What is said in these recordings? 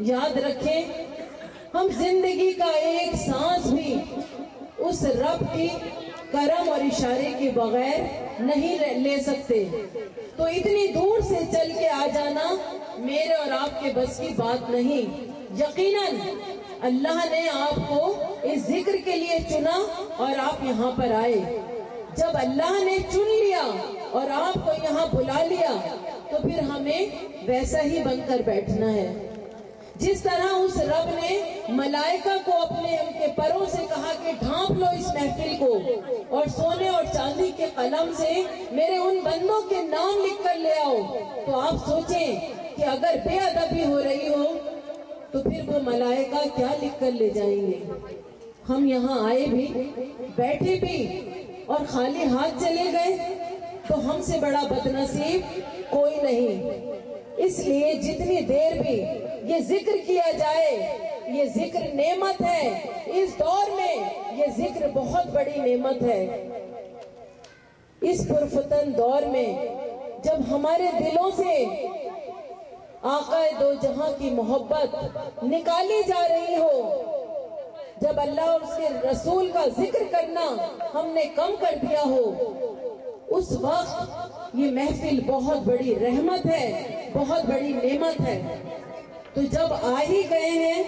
یاد رکھیں ہم زندگی کا ایک سانس بھی اس رب کی کرم اور اشارے کے بغیر نہیں لے سکتے، تو اتنی دور سے چل کے آ جانا میرے اور آپ کے بس کی بات نہیں۔ یقیناً اللہ نے آپ کو اس ذکر کے لیے چنا اور آپ یہاں پر آئے۔ جب اللہ نے چن لیا اور آپ کو یہاں بلا لیا تو پھر ہمیں ویسا ہی بن کر بیٹھنا ہے۔ جس طرح اس رب نے ملائکہ کو اپنے ان کے پروں سے کہا کہ ڈھانپ لو اس محفل کو اور سونے اور چاندی کے قلم سے میرے ان بندوں کے نام لکھ کر لے آؤ، تو آپ سوچیں کہ اگر بے ادبی ہو رہی ہو تو پھر وہ ملائکہ کیا لکھ کر لے جائیں گے۔ ہم یہاں آئے بھی، بیٹھے بھی اور خالی ہاتھ چلے گئے تو ہم سے بڑا بد نصیب کوئی نہیں۔ اس لیے جتنی دیر بھی یہ ذکر کیا جائے، یہ ذکر نعمت ہے۔ اس دور میں یہ ذکر بہت بڑی نعمت ہے۔ اس پرفتن دور میں جب ہمارے دلوں سے آقا دو جہاں کی محبت نکالی جا رہی ہو، جب اللہ اور اس کے رسول کا ذکر کرنا ہم نے کم کر دیا ہو، اس وقت یہ محفل بہت بڑی رحمت ہے، بہت بڑی نعمت ہے۔ تو جب آ ہی گئے ہیں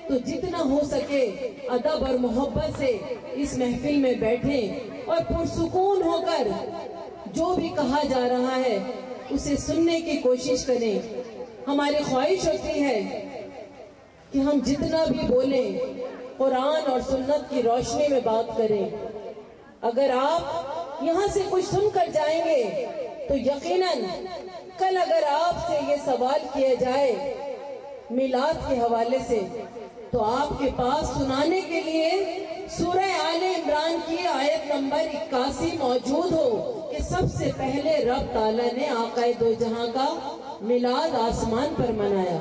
تو جتنا ہو سکے ادب اور محبت سے اس محفل میں بیٹھیں اور پرسکون ہو کر جو بھی کہا جا رہا ہے اسے سننے کی کوشش کریں۔ ہماری خواہش ہوتی ہے کہ ہم جتنا بھی بولیں قرآن اور سنت کی روشنی میں بات کریں۔ اگر آپ یہاں سے کچھ سن کر جائیں گے تو یقیناً کل اگر آپ سے یہ سوال کیا جائے میلاد کے حوالے سے تو آپ کے پاس سنانے کے لیے سورہ آل عمران کی آیت نمبر 81 موجود ہو کہ سب سے پہلے رب تعالیٰ نے آقا دو جہاں کا میلاد آسمان پر منایا۔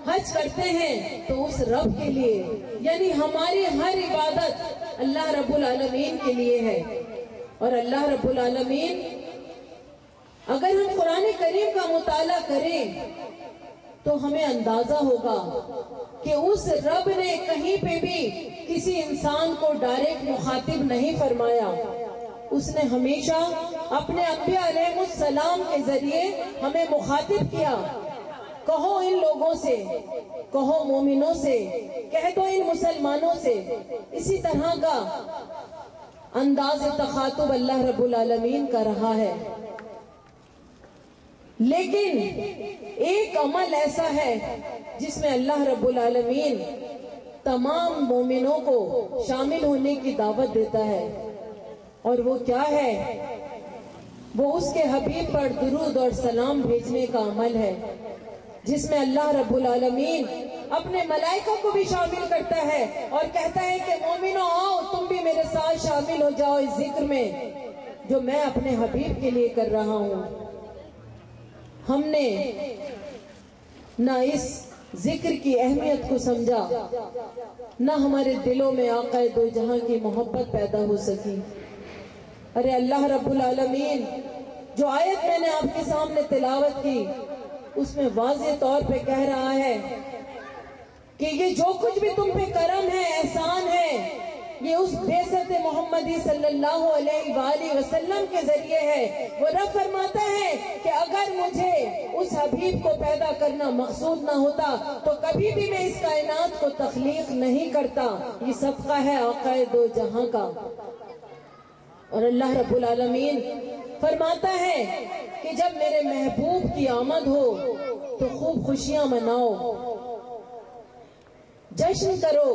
حج کرتے ہیں تو اس رب کے لیے، یعنی ہماری ہر عبادت اللہ رب العالمین کے لیے ہے۔ اور اللہ رب العالمین، اگر ہم قرآن کریم کا مطالعہ کریں تو ہمیں اندازہ ہوگا کہ اس رب نے کہیں پہ بھی کسی انسان کو ڈائریکٹ مخاطب نہیں فرمایا۔ اس نے ہمیشہ اپنے انبیاء علیہ السلام کے ذریعے ہمیں مخاطب کیا۔ کہو ان لوگوں سے، کہو مومنوں سے، کہہ دو ان مسلمانوں سے۔ اسی طرح کا انداز تخاطب اللہ رب العالمین کا رہا ہے۔ لیکن ایک عمل ایسا ہے جس میں اللہ رب العالمین تمام مومنوں کو شامل ہونے کی دعوت دیتا ہے، اور وہ کیا ہے؟ وہ اس کے حبیب پر درود اور سلام بھیجنے کا عمل ہے، جس میں اللہ رب العالمین اپنے ملائکہ کو بھی شامل کرتا ہے اور کہتا ہے کہ مومنوں آؤ تم بھی میرے ساتھ شامل ہو جاؤ اس ذکر میں جو میں اپنے حبیب کے لیے کر رہا ہوں۔ ہم نے نہ اس ذکر کی اہمیت کو سمجھا، نہ ہمارے دلوں میں آقا دو جہاں کی محبت پیدا ہو سکی۔ ارے اللہ رب العالمین جو آیت میں نے آپ کے سامنے تلاوت کی اس میں واضح طور پہ کہہ رہا ہے کہ یہ جو کچھ بھی تم پہ کرم ہے، احسان ہے، یہ اس بعثت محمدی صلی اللہ علیہ وآلہ وسلم کے ذریعے ہے۔ وہ رب فرماتا ہے کہ اگر مجھے اس حبیب کو پیدا کرنا مقصود نہ ہوتا تو کبھی بھی میں اس کائنات کو تخلیق نہیں کرتا۔ یہ صدقہ ہے آقا دو جہاں کا۔ اور اللہ رب العالمین فرماتا ہے کہ جب میرے محبوب کی آمد ہو تو خوب خوشیاں مناؤ، جشن کرو۔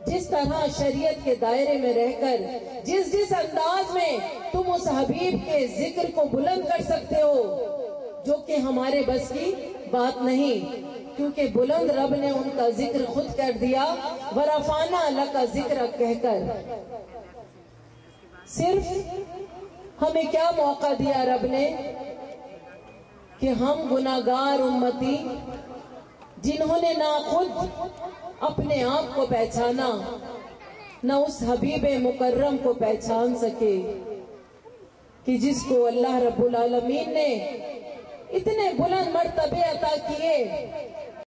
جس طرح شریعت کے دائرے میں رہ کر جس انداز میں تم اس حبیب کے ذکر کو بلند کر سکتے ہو، جو کہ ہمارے بس کی بات نہیں، کیونکہ بلند رب نے ان کا ذکر خود کر دیا، وَرَفَعْنَا لَكَ ذِكْرَكَ کہہ کر۔ صرف ہمیں کیا موقع دیا رب نے کہ ہم گناہگار امتی جنہوں نے نہ خود اپنے آپ کو پہچانا نہ اس حبیب مکرم کو پہچان سکے کہ جس کو اللہ رب العالمین نے اتنے بلند مرتبے عطا کیے